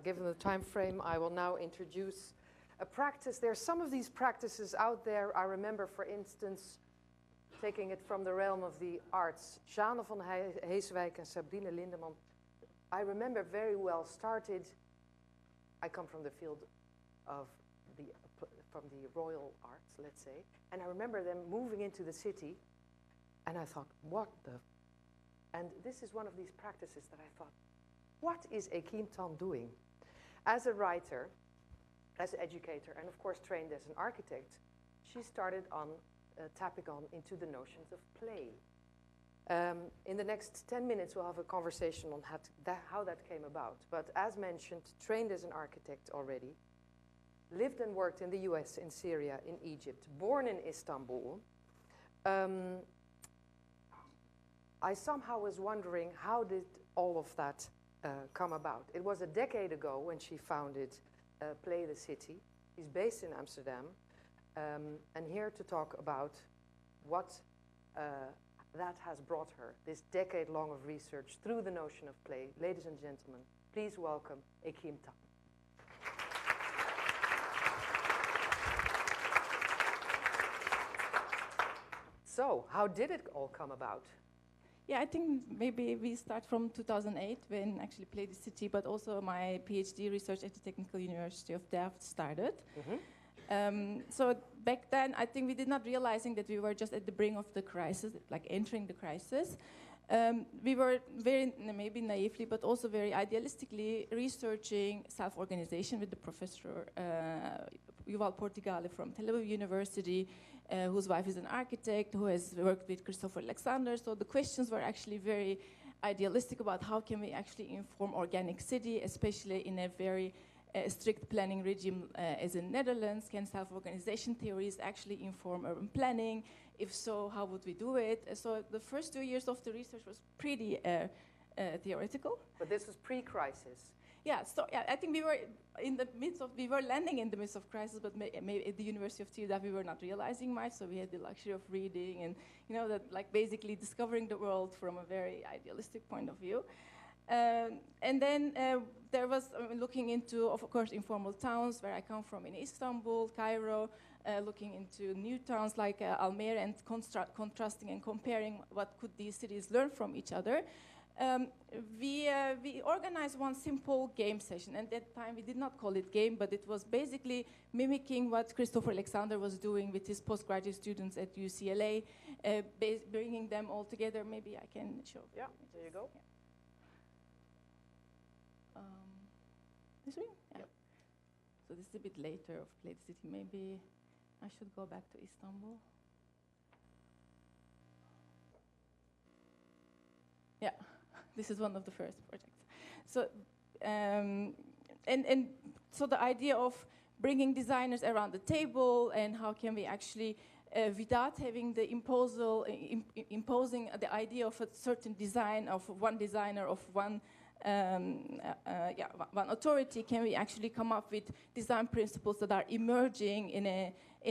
Given the time frame, I will now introduce a practice. There are some of these practices out there. I remember, for instance, taking it from the realm of the arts, Sjane van Heeswijk and Sabrine Lindeman, I remember very well I come from the field of from the royal arts, let's say, and I remember them moving into the city, and I thought, what the... And this is one of these practices that I thought, what is Ekim Tan doing? As a writer, as an educator, and of course trained as an architect, she started on tapping on into the notions of play. In the next 10 minutes, we'll have a conversation on how that came about. But as mentioned, trained as an architect already, lived and worked in the US, in Syria, in Egypt, born in Istanbul. I somehow was wondering, how did all of that come about? It was a decade ago when she founded Play the City. She's based in Amsterdam, and here to talk about what that has brought her, this decade long of research through the notion of play. Ladies and gentlemen, please welcome Ekim Tan. So, how did it all come about? Yeah, I think maybe we start from 2008 when actually Play the City, but also my PhD research at the Technical University of Delft started. So back then, I think we did not realizing that we were just at the brink of the crisis, like entering the crisis. We were very, maybe naively, but also very idealistically researching self-organization with the professor Yuval Portigale from Tel Aviv University, whose wife is an architect, who has worked with Christopher Alexander. So the questions were actually very idealistic about how can we actually inform organic city, especially in a very strict planning regime as in Netherlands. Can self-organization theories actually inform urban planning? If so, how would we do it? So the first 2 years of the research was pretty theoretical. But this was pre-crisis. Yeah, so yeah, I think we were landing in the midst of crisis, but maybe at the University of Tirana we were not realizing much, so we had the luxury of reading and, that like basically discovering the world from a very idealistic point of view. And then there was looking into, of course, informal towns where I come from in Istanbul, Cairo, looking into new towns like Almere and contrasting and comparing what could these cities learn from each other. We organized one simple game session, and at that time we did not call it game, but it was basically mimicking what Christopher Alexander was doing with his postgraduate students at UCLA, bringing them all together. Maybe I can show. Yeah, there you go. Yeah. This one? Yeah. Yep. So this is a bit later of Play the City. Maybe I should go back to Istanbul. Yeah, this is one of the first projects. So, and so the idea of bringing designers around the table and how can we actually, without having the imposing the idea of a certain design of one designer of one one authority, can we actually come up with design principles that are emerging in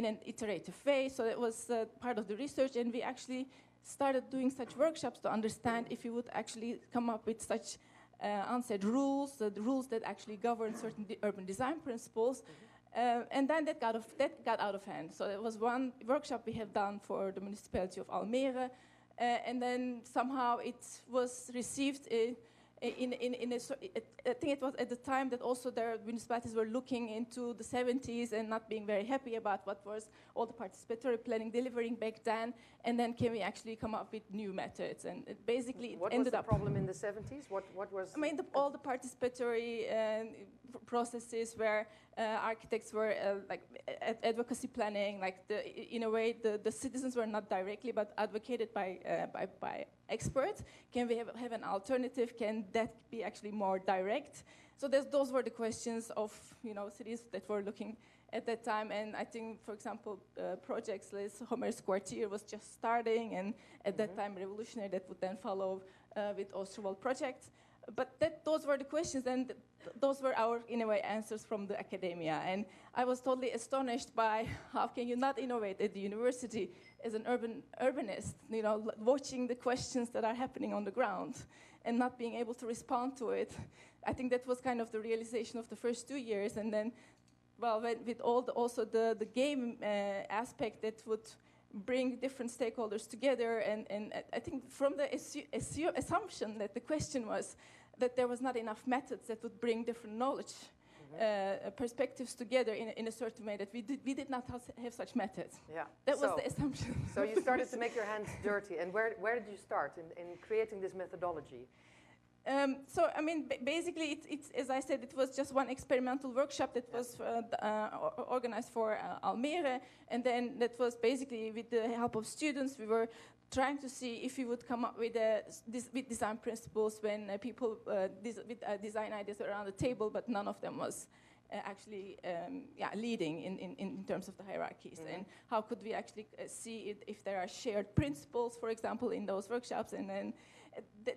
an iterative way? So that was part of the research, and we actually started doing such workshops to understand if you would actually come up with such unsaid rules, the rules that actually govern certain urban design principles. And then that got out of hand. So it was one workshop we have done for the municipality of Almere, and then somehow it was received I think it was at the time that also their municipalities were looking into the 70s and not being very happy about what was all the participatory planning delivering back then, and then can we actually come up with new methods? And it basically what ended up... What was the problem in the 70s? What was... I mean, all the participatory processes where architects were advocacy planning, like in a way the citizens were not directly but advocated by experts. Can we have an alternative? Can that be actually more direct? So those were the questions of cities that were looking at that time. And I think, for example, projects like Homer's Quartier was just starting, and at that time revolutionary that would then follow with Oosterwolde projects. But those were the questions, and those were our, in a way, answers from the academia. And I was totally astonished by how can you not innovate at the university as an urbanist, watching the questions that are happening on the ground and not being able to respond to it. I think that was kind of the realization of the first 2 years, and then, well, with all the game aspect that would bring different stakeholders together, and I think from the assumption that the question was that there was not enough methods that would bring different knowledge perspectives together in a certain way, that we did not have such methods. Yeah. That was the assumption. So you started to make your hands dirty, and where did you start in creating this methodology? So, I mean, basically, it's as I said, it was just one experimental workshop that was organized for Almere, and then that was basically with the help of students. We were trying to see if we would come up with design principles when people with design ideas around the table, but none of them was actually leading in terms of the hierarchies. And how could we actually see if there are shared principles, for example, in those workshops, and then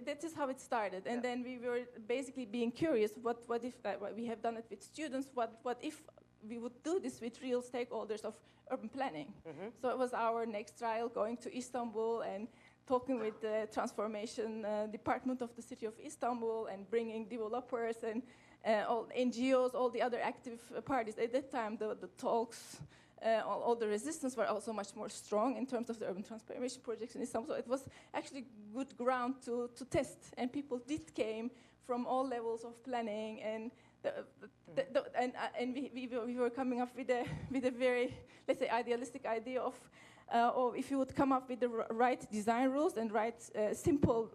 that is how it started. And then we were basically being curious, what if we have done it with students, what if we would do this with real stakeholders of urban planning? So it was our next trial, going to Istanbul and talking with the transformation department of the city of Istanbul, and bringing developers and all NGOs, all the other active parties. At that time, the talks, all the resistance were also much more strong in terms of the urban transformation projects in Istanbul. So it was actually good ground to test, and people did came from all levels of planning, and we were coming up with a very, let's say, idealistic idea of if you would come up with the right design rules and right simple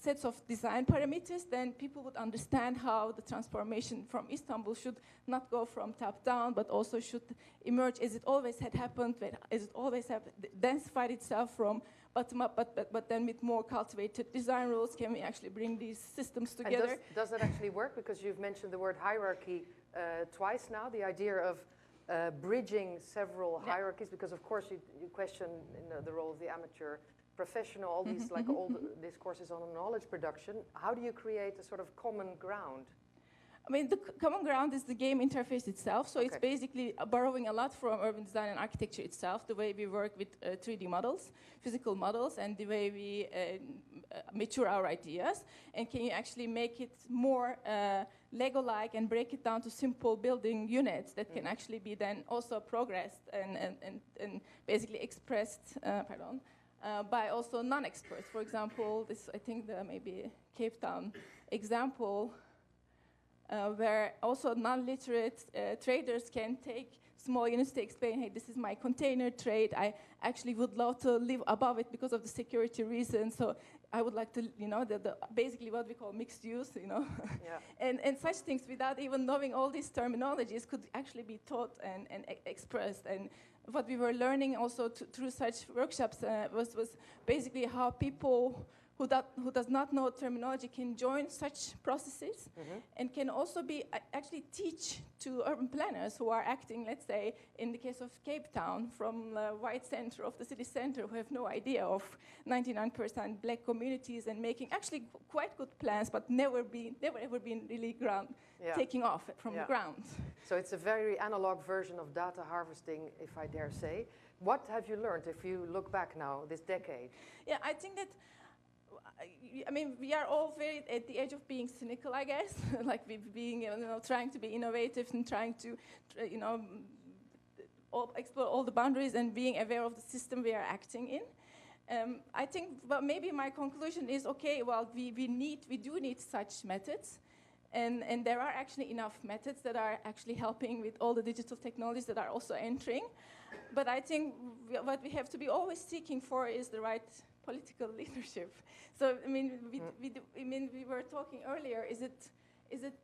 sets of design parameters, then people would understand how the transformation from Istanbul should not go from top down, but also should emerge as it always had happened, as it always have densified itself from bottom up, but then with more cultivated design rules, can we actually bring these systems together? And does that actually work? Because you've mentioned the word hierarchy twice now, the idea of bridging several hierarchies, because of course you question the role of the amateur professional, all these like all these courses on knowledge production. How do you create a sort of common ground? I mean, the common ground is the game interface itself. So it's basically borrowing a lot from urban design and architecture itself, the way we work with 3D models, physical models, and the way we mature our ideas. And can you actually make it more Lego-like and break it down to simple building units that can actually be then also progressed and basically expressed, by also non-experts. For example, this, I think, maybe Cape Town example, where also non-literate traders can take small units to explain, hey, this is my container trade. I actually would love to live above it because of the security reasons. So I would like to, basically what we call mixed use, and such things, without even knowing all these terminologies, could actually be taught and expressed. And what we were learning also through such workshops was basically how people who does not know terminology can join such processes and can also be actually teach to urban planners who are acting, let's say, in the case of Cape Town, from the white center of the city center, who have no idea of 99% black communities and making actually quite good plans, but never ever been really taking off from the ground. So it's a very analog version of data harvesting, if I dare say. What have you learned if you look back now, this decade? Yeah, I think that, I mean, we are all very at the edge of being cynical, I guess, like being, trying to be innovative and trying to, explore all the boundaries and being aware of the system we are acting in. I think, well, maybe my conclusion is, okay, well, we do need such methods, and there are actually enough methods that are actually helping with all the digital technologies that are also entering. But I think what we have to be always seeking for is the right political leadership. So I mean, we were talking earlier. Is it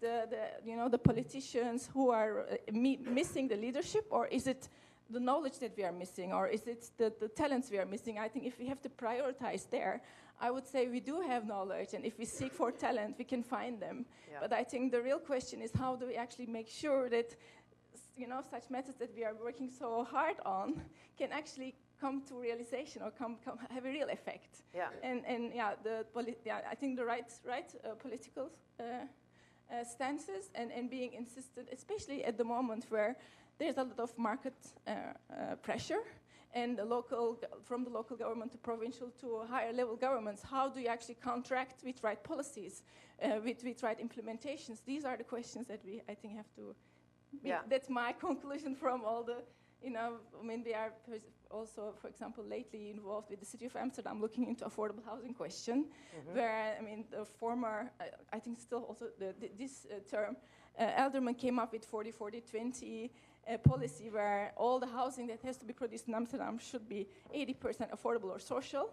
the politicians who are missing the leadership, or is it the knowledge that we are missing, or is it the talents we are missing? I think if we have to prioritize there, I would say we do have knowledge, and if we seek for talent, we can find them. Yeah. But I think the real question is, how do we actually make sure that such methods that we are working so hard on can actually come to realization or come have a real effect? Yeah. I think the right political stances and being insistent, especially at the moment where there's a lot of market pressure, and from the local government to provincial to higher level governments, how do you actually contract with right policies, with right implementations? These are the questions that we, I think, have to. That's my conclusion from all the, we are also, for example, lately involved with the city of Amsterdam looking into affordable housing question, where, the former, I think still also this term, Alderman came up with 40-40-20 policy where all the housing that has to be produced in Amsterdam should be 80% affordable or social.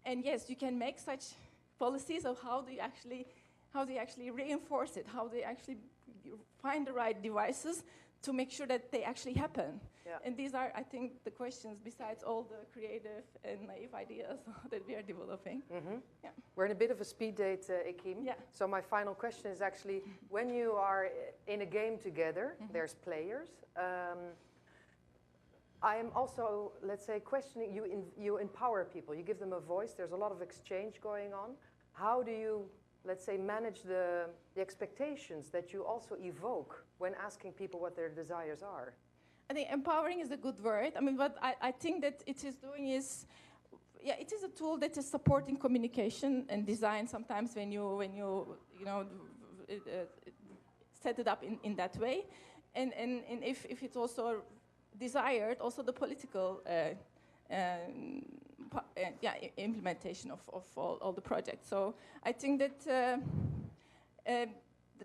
And yes, you can make such policies of how do you actually reinforce it, how do you actually find the right devices to make sure that they actually happen. Yeah. And these are, I think, the questions besides all the creative and naive ideas that we are developing. Yeah. We're in a bit of a speed date, Ekim. Yeah. So my final question is actually, when you are in a game together, there's players. I am also, let's say, questioning, you empower people, you give them a voice, there's a lot of exchange going on. How do you, let's say, manage the expectations that you also evoke when asking people what their desires are? I think empowering is a good word. What I think that it is doing is, it is a tool that is supporting communication and design sometimes when you set it up in that way. And if it's also desired, also the political implementation of all the projects. So I think that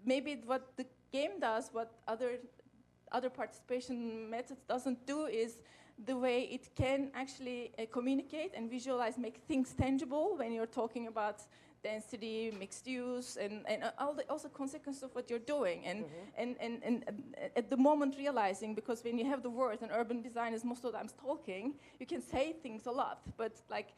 maybe what the game does, what other participation methods doesn't do, is the way it can actually communicate and visualize, make things tangible when you're talking about density, mixed use, and all the also consequences of what you're doing. And at the moment realizing, because when you have the words, and urban design is most of the times talking, you can say things a lot, but like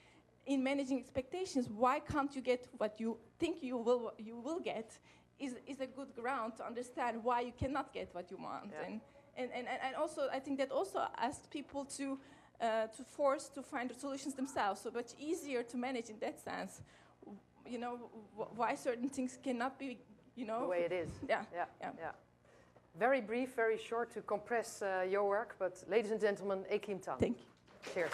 in managing expectations, why can't you get what you think you will get is a good ground to understand why you cannot get what you want. Yeah. And also, I think that also asks people to force to find the solutions themselves, so much easier to manage in that sense. Why certain things cannot be, the way it is. Yeah. Very brief, very short to compress your work, but ladies and gentlemen, Ekim Tan. Thank you. Cheers.